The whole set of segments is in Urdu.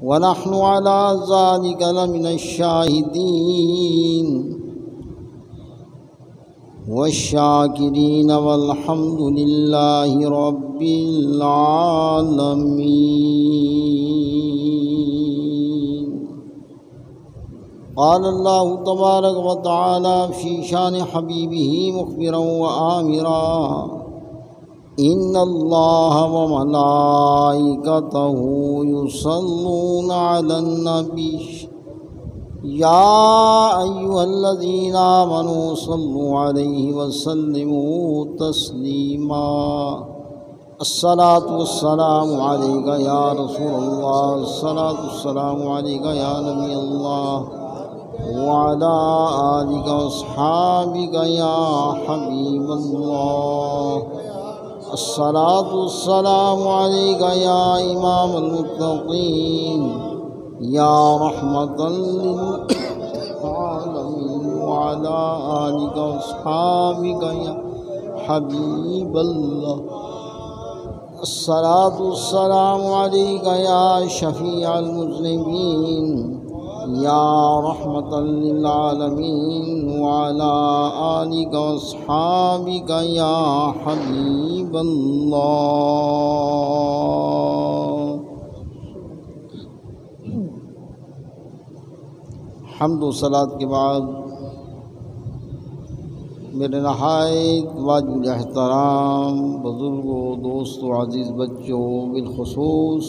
ونحن على ذلك لمن الشاهدين والشاكرين والحمد لله رب العالمين. قال الله تبارك وتعالى في شان حبيبه مخبرا وآمرا: إن الله وملائكته يصلون على النبي يا أيها الذين آمنوا صلوا عليه وسلموا تسليما. الصلاة والسلام عليك يا رسول الله، الصلاة والسلام عليك يا نبي الله، وعلى آلك وأصحابك يا حبيب الله. الصلاة والسلام عليك يا إمام المتقين، يا رحمة للعالمين، وعلى آلك وأصحابك يا حبيب الله. الصلاة والسلام عليك يا شفيع المذنبين، يا رحمة للعالمين، وعلى آلك وأصحابك يا حبيب الله. حمد و صلاۃ کے بعد میرے نہایت واجب احترام بزرگوں، دوستوں، عزیز بچوں، بالخصوص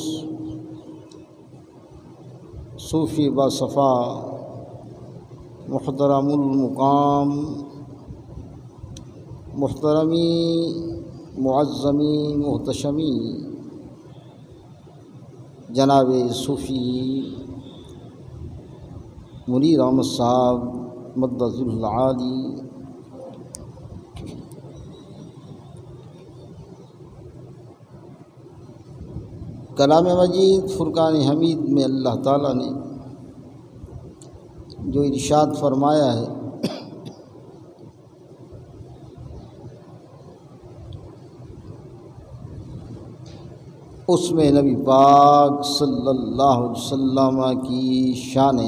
صوفی باصفا محترم المقام، محترمی معظمی محتشمی جناب صوفی منیر احمد صاحب مدظ العالی، کلام مجید فرقان حمید میں اللہ تعالیٰ نے جو ارشاد فرمایا ہے اس میں نبی پاک صلی اللہ علیہ وسلم کی شان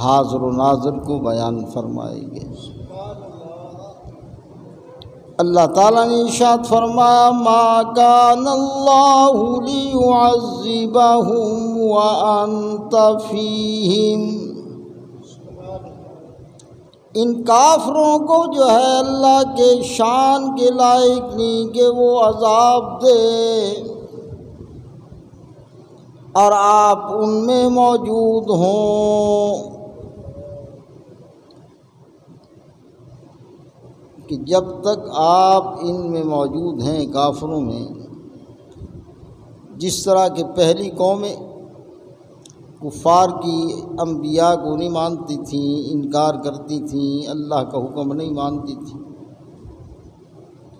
حاضر و ناظر کو بیان فرمائے گئے۔ اللہ تعالیٰ نے ارشاد فرمایا: ما کان اللہ لیعذبہم وانت فیہم۔ ان کافروں کو جو ہے اللہ کے شان کے لائق نہیں کہ وہ عذاب دے اور آپ ان میں موجود ہوں، کہ جب تک آپ ان میں موجود ہیں کافروں میں، جس طرح کہ پہلی قومیں کفار کی انبیاء کو نہیں مانتی تھیں، انکار کرتی تھیں، اللہ کا حکم نہیں مانتی تھیں،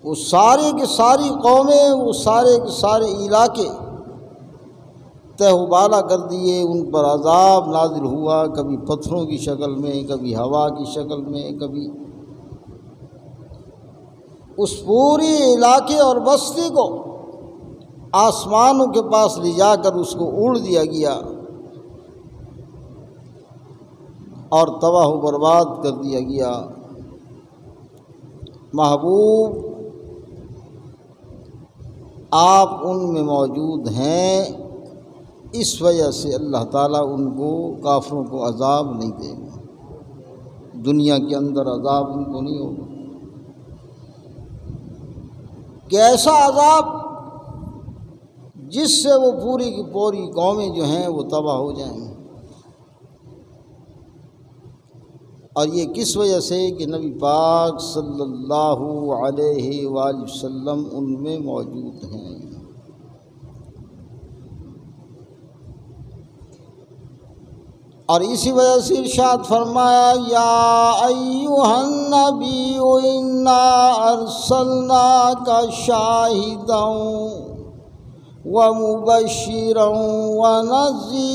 وہ سارے کے ساری قومیں، وہ سارے کے سارے علاقے تہ و بالا کر دیے، ان پر عذاب نازل ہوا، کبھی پتھروں کی شکل میں، کبھی ہوا کی شکل میں، کبھی اس پوری علاقے اور بستی کو آسمانوں کے پاس لے جا کر اس کو اڑ دیا گیا اور تباہ و برباد کر دیا گیا۔ محبوب آپ ان میں موجود ہیں، اس وجہ سے اللہ تعالیٰ ان کو کافروں کو عذاب نہیں دے گا، دنیا کے اندر عذاب ان کو نہیں ہوگا، کہ ایسا عذاب جس سے وہ پوری کی پوری قومیں جو ہیں وہ تباہ ہو جائیں۔ اور یہ کس وجہ سے کہ نبی پاک صلی اللہ علیہ وآلہ وسلم ان میں موجود ہیں۔ اور اسی وجہ سے ارشاد فرمایا: یا ایھا النبی انا ارسلناک شاہدا ومبشرا ونذیرا۔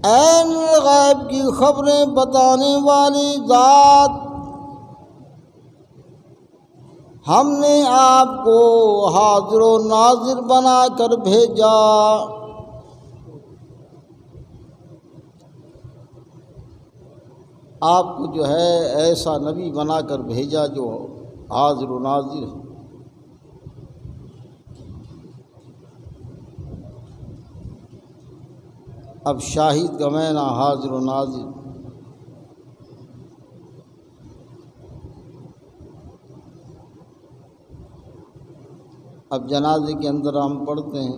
عین غیب کی خبریں بتانے والی ذات، ہم نے آپ کو حاضر و ناظر بنا کر بھیجا۔ آپ کو جو ہے ایسا نبی بنا کر بھیجا جو حاضر و ناظر ہے۔ اب شاہد کا معنی حاضر و ناظر۔ اب جنازے کے اندر ہم پڑھتے ہیں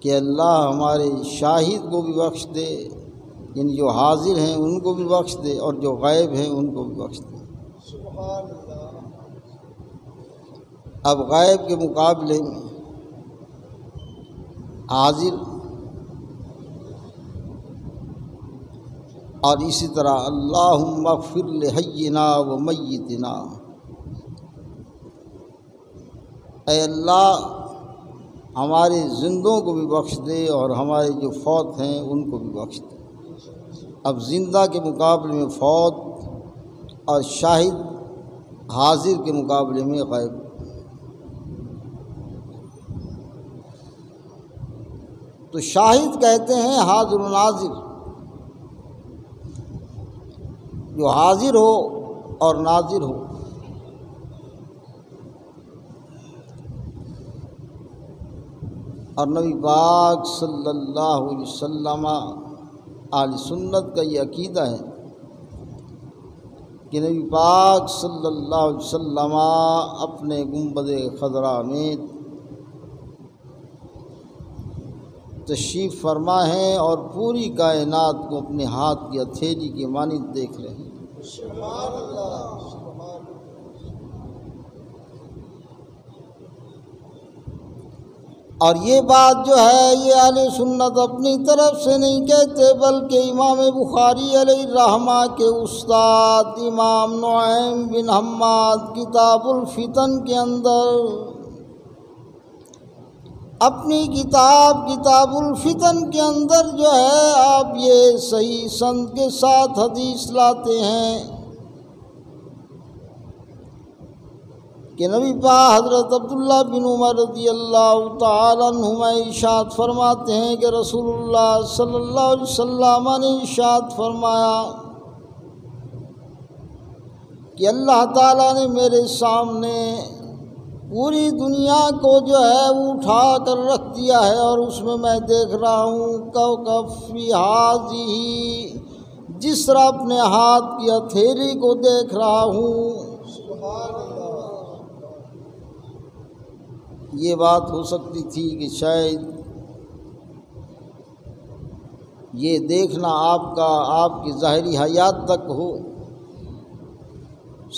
کہ اللہ ہمارے شاہد کو بھی بخش دے، یعنی جو حاضر ہیں ان کو بھی بخش دے، اور جو غائب ہیں ان کو بھی بخش دے۔ سبحان اللہ۔ اب غائب کے مقابلے میں حاضر، اور اسی طرح اللہم اغفر لحینا و میتنا، اے اللہ ہمارے زندوں کو بھی بخش دے اور ہمارے جو فوت ہیں ان کو بھی بخش دے۔ اب زندہ کے مقابلے میں فوت، اور شاہد حاضر کے مقابلے میں غائب۔ تو شاہد کہتے ہیں حاضر و ناظر، جو حاضر ہو اور ناظر ہو۔ اور نبی پاک صلی اللہ علیہ وسلم، اہل سنت کا یہ عقیدہ ہے کہ نبی پاک صلی اللہ علیہ وسلم اپنے گنبد خضرا میں تشریف فرما ہیں اور پوری کائنات کو اپنے ہاتھ کی ہتھیلی کے مانند دیکھ رہے ہیں۔ سبحان اللہ۔ اور یہ بات جو ہے یہ اہل سنت اپنی طرف سے نہیں کہتے، بلکہ امام بخاری علیہ الرحمہ کے استاد امام نعیم بن حماد کتاب الفتن کے اندر، اپنی کتاب الفتن کے اندر جو ہے آپ یہ صحیح سند کے ساتھ حدیث لاتے ہیں کہ نبی پاک حضرت عبداللہ بن عمر رضی اللہ تعالیٰ عنہما ارشاد فرماتے ہیں کہ رسول اللہ صلی اللہ علیہ وسلم نے ارشاد فرمایا کہ اللہ تعالیٰ نے میرے سامنے پوری دنیا کو جو ہے وہ اٹھا کر رکھ دیا ہے، اور اس میں دیکھ رہا ہوں کوكب فی ہذہ، جس طرح اپنے ہاتھ کی ہتھیلی کو دیکھ رہا ہوں۔ سبحان اللہ۔ یہ بات ہو سکتی تھی کہ شاید یہ دیکھنا آپ کی ظاہری حیات تک ہو۔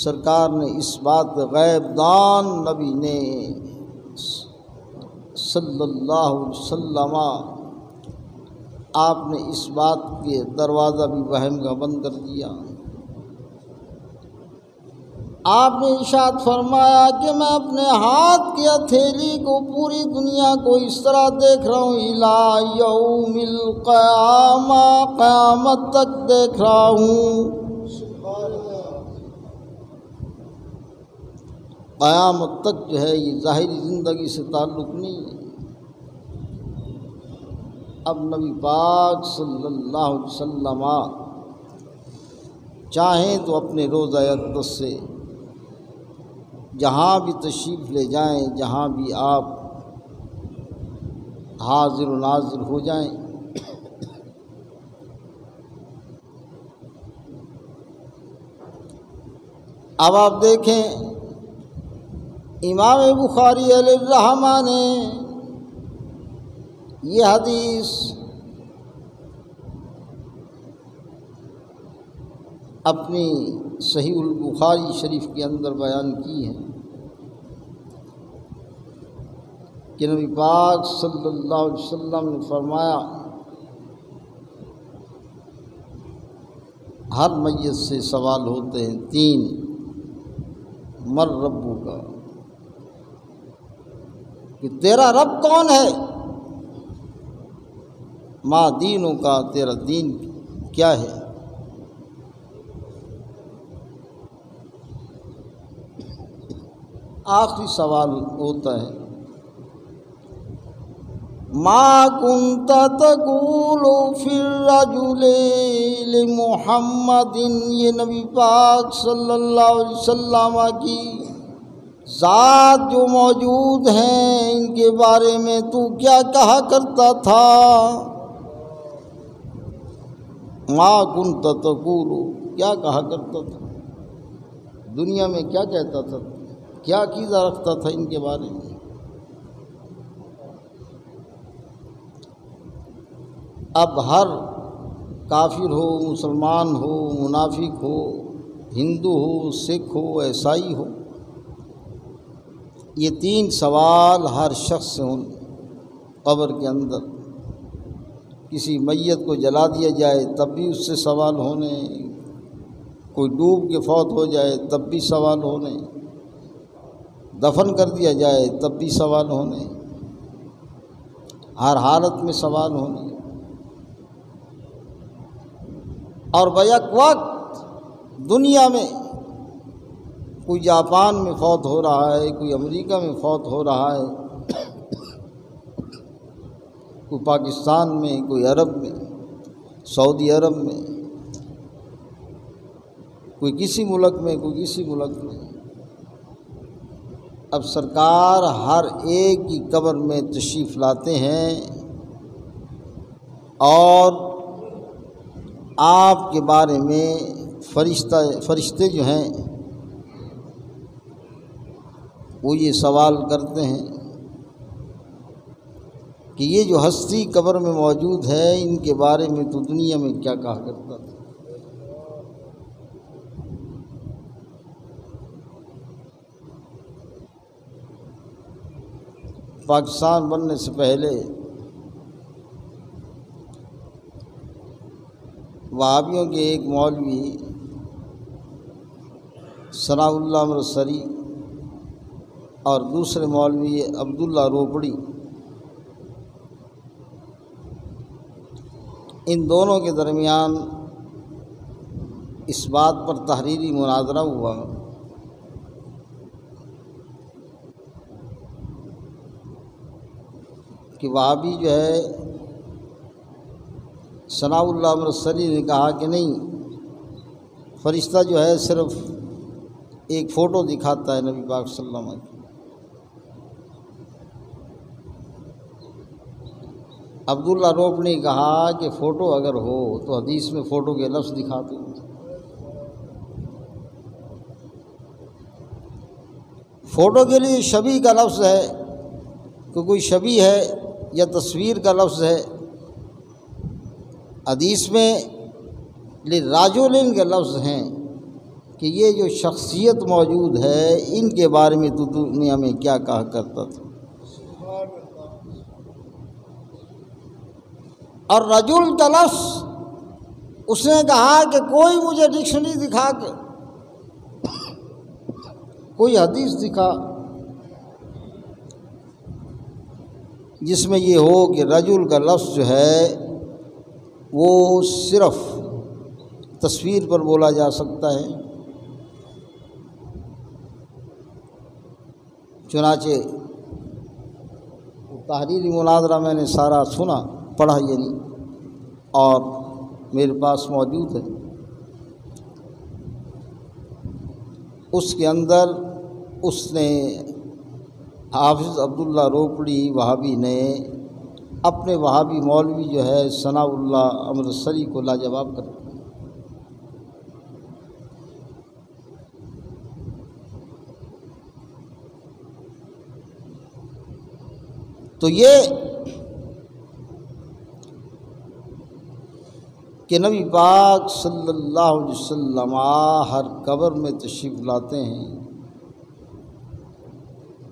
سرکار نے اس بات غیب دان نبی نے صلی اللہ علیہ وسلم، آپ نے اس بات کے دروازہ بھی وہم کا بند کر دیا۔ آپ نے ارشاد فرمایا کہ میں اپنے ہاتھ کی ہتھیلی کو پوری دنیا کو اس طرح دیکھ رہا ہوں، الی یوم القیامہ، قیامت تک دیکھ رہا ہوں۔ قیامت تک جو ہے یہ ظاہری زندگی سے تعلق نہیں ہے۔ اب نبی پاک صلی اللہ علیہ وسلم چاہیں تو اپنے روضہ اقدس سے جہاں بھی تشریف لے جائیں، جہاں بھی آپ حاضر و ناظر ہو جائیں۔ اب آپ دیکھیں امام بخاری علیہ الرحمہ نے یہ حدیث اپنی صحیح البخاری شریف کے اندر بیان کی ہے کہ نبی پاک صلی اللہ علیہ وسلم نے فرمایا ہر میت سے سوال ہوتے ہیں تین، من ربک، کہ تیرا رب کون ہے، ما دینوں کا، تیرا دین کیا ہے۔ آخری سوال ہوتا ہے ما کنت تقول فی الرجل لمحمد، یہ نبی پاک صلی اللہ علیہ وسلم کی ذات جو موجود ہیں ان کے بارے میں تو کیا کہا کرتا تھا؟ ما کنت تقول، کیا کہا کرتا تھا، دنیا میں کیا کہتا تھا، کیا عقیدہ رکھتا تھا ان کے بارے میں؟ اب ہر کافر ہو، مسلمان ہو، منافق ہو، ہندو ہو، سکھ ہو، عیسائی ہو، یہ تین سوال ہر شخص سے ہوں قبر کے اندر۔ کسی میت کو جلا دیا جائے تب بھی اس سے سوال ہونے، کوئی ڈوب کے فوت ہو جائے تب بھی سوال ہونے، دفن کر دیا جائے تب بھی سوال ہونے، ہر حالت میں سوال ہونے۔ اور بیک وقت دنیا میں کوئی جاپان میں فوت ہو رہا ہے، کوئی امریکہ میں فوت ہو رہا ہے، کوئی پاکستان میں، کوئی عرب میں، سعودی عرب میں، کوئی کسی ملک میں، کوئی کسی ملک میں۔ اب سرکار ہر ایک کی قبر میں تشریف لاتے ہیں اور آپ کے بارے میں فرشتے جو ہیں وہ یہ سوال کرتے ہیں کہ یہ جو ہستی قبر میں موجود ہے ان کے بارے میں تو دنیا میں کیا کہا کرتا تھا۔ پاکستان بننے سے پہلے وہابیوں کے ایک مولوی ثناء اللہ امرتسری اور دوسرے مولوی عبداللہ روپڑی، ان دونوں کے درمیان اس بات پر تحریری مناظرہ ہوا کہ وہابی جو ہے ثناء اللہ امرتسری نے کہا کہ نہیں، فرشتہ جو ہے صرف ایک فوٹو دکھاتا ہے نبی پاک صلی اللہ علیہ وسلم کی۔ عبداللہ روپڑی نے کہا کہ فوٹو اگر ہو تو حدیث میں فوٹو کے لفظ دکھاتے ہیں، فوٹو کے لیے شبیہ کا لفظ ہے کہ کوئی شبیہ ہے یا تصویر کا لفظ ہے، حدیث میں للرجلین کے لفظ ہیں کہ یہ جو شخصیت موجود ہے ان کے بارے میں تو دنیا میں کیا کہا کرتا تھا۔ اور رجل کا لفظ اس نے کہا کہ کوئی مجھے ڈکشنری دکھا کے، کوئی حدیث دکھا جس میں یہ ہو کہ رجل کا لفظ جو ہے وہ صرف تصویر پر بولا جا سکتا ہے۔ چنانچہ تحریری مناظرہ میں نے سارا سنا، پڑھا یعنی، اور میرے پاس موجود ہے۔ اس کے اندر اس نے حافظ عبداللہ روپڑی وہابی نے اپنے وہابی مولوی جو ہے ثناء اللہ امرتسری کو لاجواب کر دیا۔ تو یہ کہ نبی پاک صلی اللہ علیہ وسلم ہر قبر میں تشریف لاتے ہیں،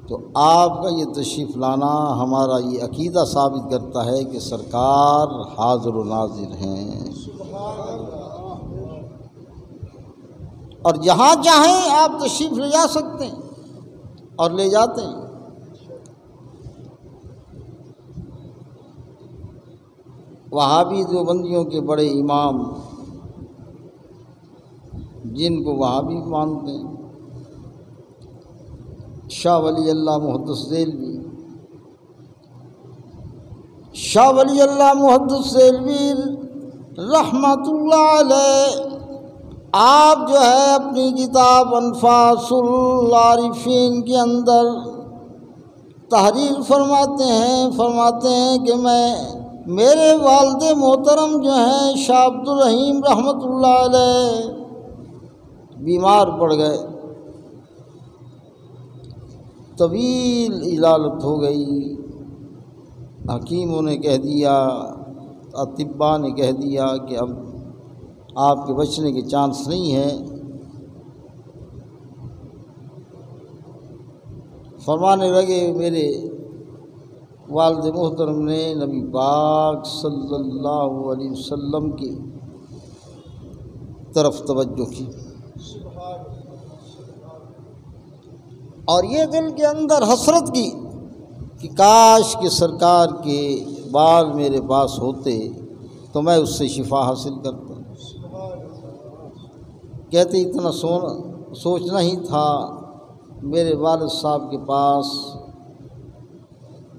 تو آپ کا یہ تشریف لانا ہمارا یہ عقیدہ ثابت کرتا ہے کہ سرکار حاضر و ناظر ہیں، اور جہاں چاہیں آپ تشریف لے جا سکتے ہیں اور لے جاتے ہیں۔ وہابی دیوبندیوں کے بڑے امام جن کو وہابی مانتے ہیں، شاہ ولی اللہ محدث دہلوی، شاہ ولی اللہ محدث دہلوی رحمۃ اللہ علیہ، آپ جو ہے اپنی کتاب انفاس العارفین کے اندر تحریر فرماتے ہیں کہ میرے والد محترم جو ہیں شاہ عبد الرحیم رحمۃ اللہ علیہ بیمار پڑ گئے، طویل علالت ہو گئی، حکیموں نے کہہ دیا، اطباء نے کہہ دیا کہ اب آپ کے بچنے کے چانس نہیں ہے۔ فرمانے لگے میرے والد محترم نے نبی پاک صلی اللہ علیہ وسلم کی طرف توجہ کی، اور یہ دل کے اندر حسرت کی کہ کاش کہ سرکار کے بال میرے پاس ہوتے تو میں اس سے شفا حاصل کرتا۔ کہتے اتنا سوچنا ہی تھا، میرے والد صاحب کے پاس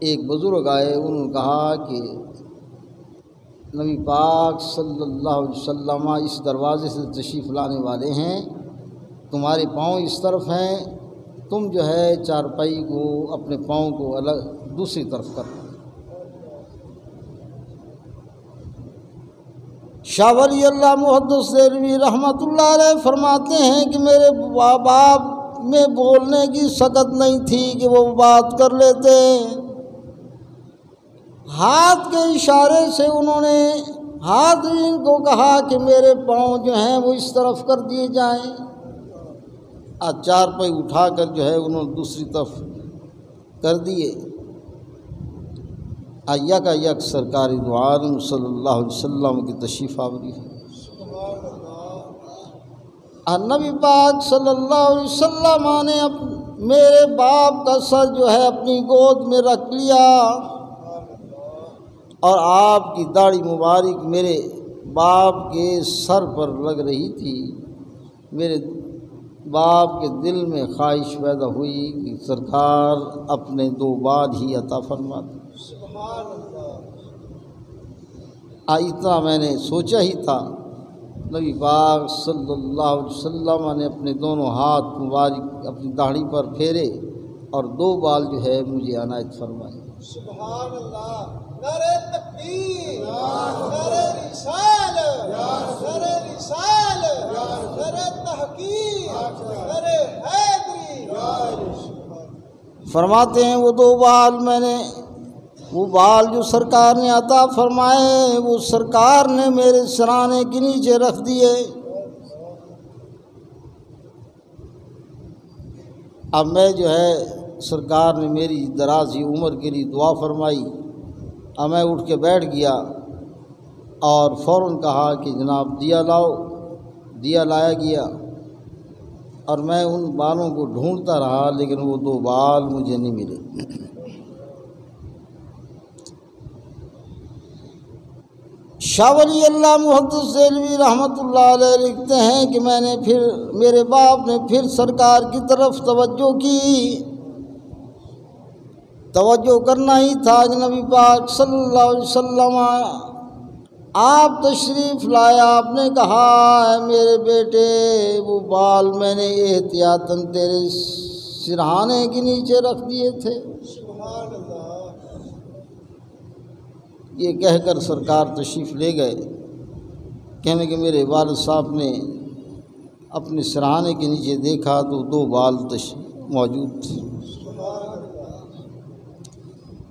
ایک بزرگ آئے، انہوں نے کہا کہ نبی پاک صلی اللہ علیہ وسلم اس دروازے سے تشریف لانے والے ہیں، تمہارے پاؤں اس طرف ہیں، تم جو ہے چارپائی کو اپنے پاؤں کو الگ دوسری طرف کرو۔ شاہ ولی اللہ محدث دہلوی رحمۃ اللہ علیہ فرماتے ہیں کہ میرے باپ میں بولنے کی سکت نہیں تھی کہ وہ بات کر لیتے، ہاتھ کے اشارے سے انہوں نے حاضرین کو کہا کہ میرے پاؤں جو ہیں وہ اس طرف کر دیے جائیں، چارپائی اٹھا کر جو ہے انہوں نے دوسری طرف کر دیے۔ یک یک سرکار دو عالم صلی اللہ علیہ وسلم کی تشریف آوری ہے۔ نبی پاک صلی اللہ علیہ وسلم نے میرے باپ کا سر جو ہے اپنی گود میں رکھ لیا، اور آپ کی داڑھی مبارک میرے باپ کے سر پر لگ رہی تھی۔ میرے باپ کے دل میں خواہش پیدا ہوئی کہ سرکار اپنے دو بال ہی عطا فرماتے۔ اتنا میں نے سوچا ہی تھا، نبی پاک صلی اللہ علیہ وسلم نے اپنے دونوں ہاتھ مبارک اپنی داڑھی پر پھیرے اور دو بال جو ہے مجھے عنایت فرمائے۔ سبحان اللہ، نعرہ تکبیر، نعرہ رسالت، نعرہ رسالت، نعرہ تحقیق، نعرہ حیدری۔ فرماتے ہیں وہ دو بال وہ بال جو سرکار نے عطا فرمائے وہ سرکار نے میرے سرانے کے نیچے رکھ دیے۔ اب میں جو ہے سرکار نے میری درازی عمر کے لیے دعا فرمائی، اب میں اٹھ کے بیٹھ گیا اور فوراً کہا کہ جناب دیا لاؤ۔ دیا لایا گیا اور میں ان بالوں کو ڈھونڈتا رہا، لیکن وہ دو بال مجھے نہیں ملے۔ شاہ ولی اللہ محدث دہلوی رحمۃ اللہ علیہ لکھتے ہیں کہ میرے باپ نے پھر سرکار کی طرف توجہ کی۔ توجہ کرنا ہی تھا کہ نبی پاک صلی اللہ علیہ وسلم آپ تشریف لایا، آپ نے کہا اے میرے بیٹے وہ بال میں نے احتیاطاً تیرے سرہانے کے نیچے رکھ دیے تھے۔ سبحان اللہ۔ یہ کہہ کر سرکار تشریف لے گئے، کہنے کہ میرے والد صاحب نے اپنے سرہانے کے نیچے دیکھا تو دو بال موجود تھے۔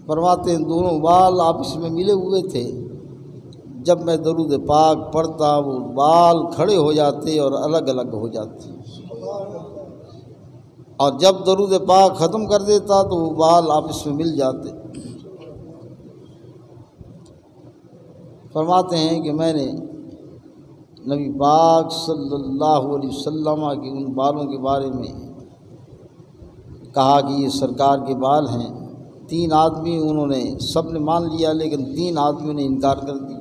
فرماتے ہیں دونوں بال آپس میں ملے ہوئے تھے، جب میں درود پاک پڑھتا وہ بال کھڑے ہو جاتے اور الگ الگ ہو جاتے، اور جب درود پاک ختم کر دیتا تو وہ بال آپس میں مل جاتے۔ فرماتے ہیں کہ میں نے نبی پاک صلی اللہ علیہ وسلم کے ان بالوں کے بارے میں کہا کہ یہ سرکار کے بال ہیں۔ 3 آدمی انہوں نے سب نے مان لیا، لیکن 3 آدمیوں نے انکار کر دیا۔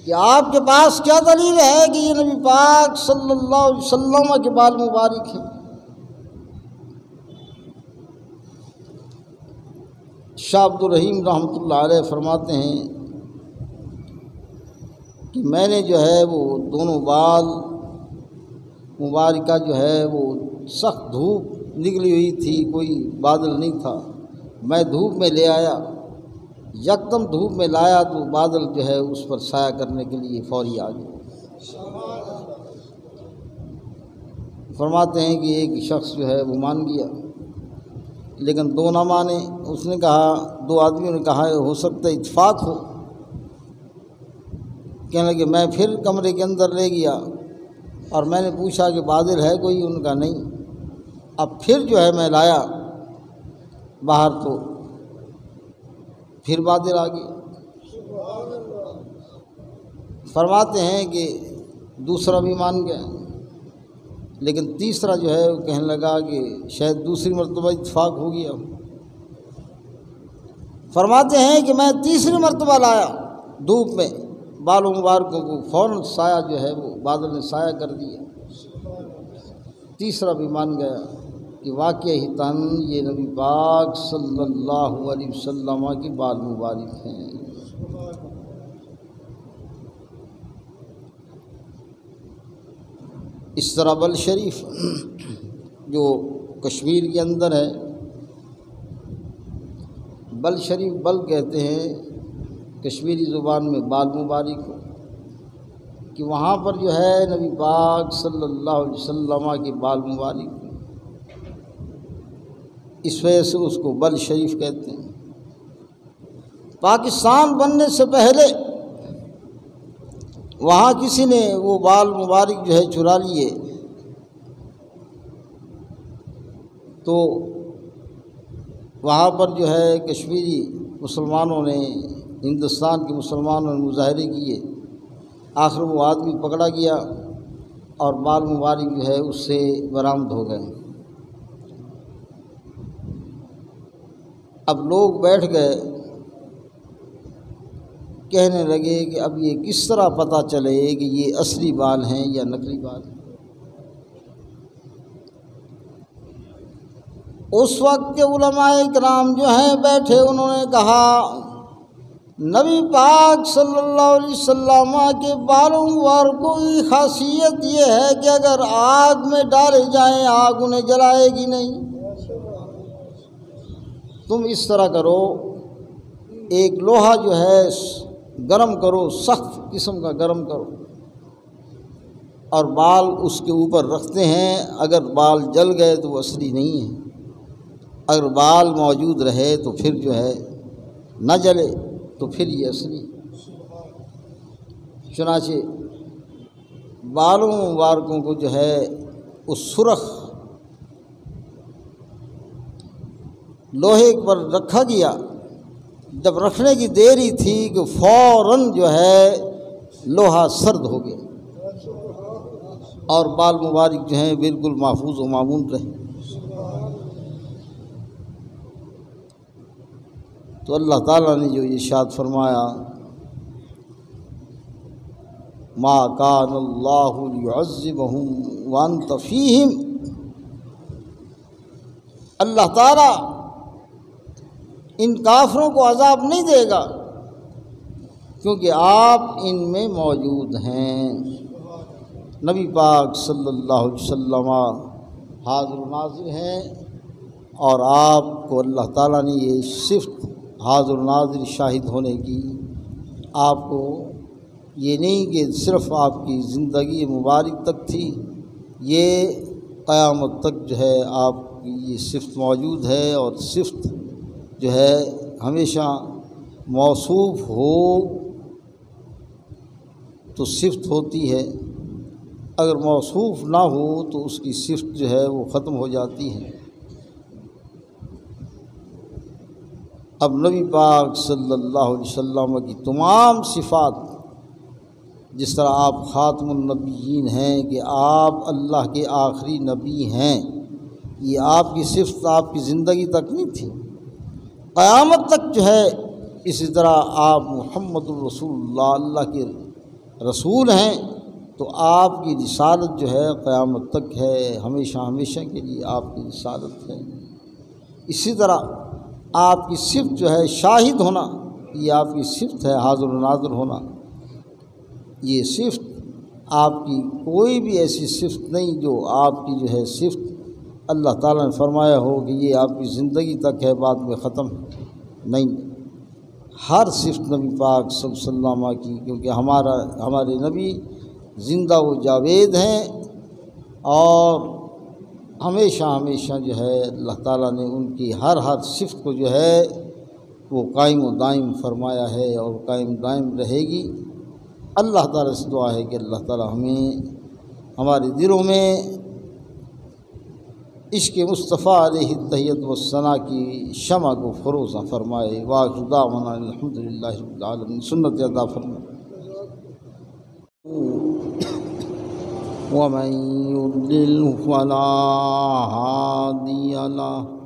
کہ آپ کے پاس کیا دلیل ہے کہ یہ نبی پاک صلی اللہ علیہ وسلم کے بال مبارک ہیں؟ شاہ عبد الرحیم رحمۃ اللہ علیہ فرماتے ہیں کہ میں نے جو ہے وہ دونوں بال مبارکہ جو ہے وہ سخت دھوپ نکلی ہوئی تھی، کوئی بادل نہیں تھا، میں دھوپ میں لے آیا، یکدم دھوپ میں لایا تو بادل جو ہے اس پر سایہ کرنے کے لیے فوری آ گئے۔ فرماتے ہیں کہ ایک شخص جو ہے وہ مان گیا، لیکن دو نہ مانے۔ اس نے کہا، دو آدمیوں نے کہا ہو سکتا ہے اتفاق ہو۔ کہنے لگے میں پھر کمرے کے اندر لے گیا اور میں نے پوچھا کہ بادل ہے کوئی؟ ان کا نہیں۔ اب پھر جو ہے میں لایا باہر تو پھر بادل آ گئے۔ فرماتے ہیں کہ دوسرا بھی مان گیا، لیکن تیسرا جو ہے وہ کہنے لگا کہ شاید دوسری مرتبہ اتفاق ہو گیا۔ فرماتے ہیں کہ میں تیسری مرتبہ لایا دھوپ میں بالوں مبارکوں کو، فوراً سایہ جو ہے وہ بادل نے سایہ کر دیا۔ تیسرا بھی مان گیا کہ واقعہ ہی تن یہ نبی پاک صلی اللہ علیہ وسلم کے بال مبارک ہیں۔ اس طرح بل شریف جو کشمیر کے اندر ہے، بل شریف بل کہتے ہیں کشمیری زبان میں بال مبارک ہو، کہ وہاں پر جو ہے نبی پاک صلی اللہ علیہ وسلم کے بال مبارک ہو، اس وجہ سے اس کو بل شریف کہتے ہیں۔ پاکستان بننے سے پہلے وہاں کسی نے وہ بال مبارک جو ہے چرا لیے، تو وہاں پر جو ہے کشمیری مسلمانوں نے، ہندوستان کے مسلمانوں نے مظاہرے کیے، آخر وہ آدمی پکڑا گیا اور بال مبارک جو ہے اس سے برآمد ہو گئے۔ اب لوگ بیٹھ گئے، کہنے لگے کہ اب یہ کس طرح پتہ چلے کہ یہ اصلی بال ہیں یا نقلی بال ہیں؟ اس وقت کے علماء کرام جو ہیں بیٹھے، انہوں نے کہا نبی پاک صلی اللہ علیہ وسلم کے بالوں مبارکوں کی خاصیت یہ ہے کہ اگر آگ میں ڈالے جائیں آگ انہیں جلائے گی نہیں۔ تم اس طرح کرو، ایک لوہا جو ہے گرم کرو، سخت قسم کا گرم کرو، اور بال اس کے اوپر رکھتے ہیں، اگر بال جل گئے تو وہ اصلی نہیں ہے، اگر بال موجود رہے تو پھر جو ہے نہ جلے تو پھر یہ اصلی۔ چنانچہ بالوں مبارکوں کو جو ہے اس سرخ لوہے پر رکھا گیا، جب رکھنے کی دیر ہی تھی کہ فوراً جو ہے لوہا سرد ہو گیا اور بال مبارک جو ہیں بالکل محفوظ و معمون رہے۔ تو اللہ تعالیٰ نے جو ارشاد فرمایا، ما کان اللہ لیعذبہم وانت فیہم، اللہ تعالیٰ ان کافروں کو عذاب نہیں دے گا کیونکہ آپ ان میں موجود ہیں۔ نبی پاک صلی اللہ علیہ وسلم حاضر و ناظر ہیں، اور آپ کو اللہ تعالیٰ نے یہ صفت حاضر و ناظر شاہد ہونے کی، آپ کو یہ نہیں کہ صرف آپ کی زندگی مبارک تک تھی، یہ قیامت تک جو ہے آپ کی یہ صفت موجود ہے، اور صفت جو ہے ہمیشہ موصوف ہو تو صفت ہوتی ہے، اگر موصوف نہ ہو تو اس کی صفت جو ہے وہ ختم ہو جاتی ہے۔ اب نبی پاک صلی اللہ علیہ وسلم کی تمام صفات، جس طرح آپ خاتم النبیین ہیں کہ آپ اللہ کے آخری نبی ہیں، یہ آپ کی صفت آپ کی زندگی تک نہیں تھی، قیامت تک جو ہے اسی طرح آپ محمد الرسول اللہ، اللہ کے رسول ہیں تو آپ کی رسالت جو ہے قیامت تک ہے، ہمیشہ ہمیشہ کے لیے آپ کی رسالت ہے۔ اسی طرح آپ کی صفت جو ہے شاہد ہونا، یہ آپ کی صفت ہے، حاضر و ناظر ہونا، یہ صفت آپ کی کوئی بھی ایسی صفت نہیں جو آپ کی جو ہے صفت اللہ تعالیٰ نے فرمایا ہو کہ یہ آپ کی زندگی تک ہے، بعد میں ختم نہیں۔ ہر صفت نبی پاک صلی اللہ علیہ وسلم کی، کیونکہ ہمارے نبی زندہ و جاوید ہیں، اور ہمیشہ ہمیشہ جو ہے اللہ تعالیٰ نے ان کی ہر صفت کو جو ہے وہ قائم و دائم فرمایا ہے، اور قائم دائم رہے گی۔ اللہ تعالیٰ سے دعا ہے کہ اللہ تعالیٰ ہمیں ہمارے دلوں میں عشق مصطفیٰ علیہ التحیت والثناء کی شمع کو فروزہ فرمائے۔ وآخر دعوانا الحمدللہ رب العالمین۔ سنت ادا فرمائے۔ ومن يضلل فلا هادي له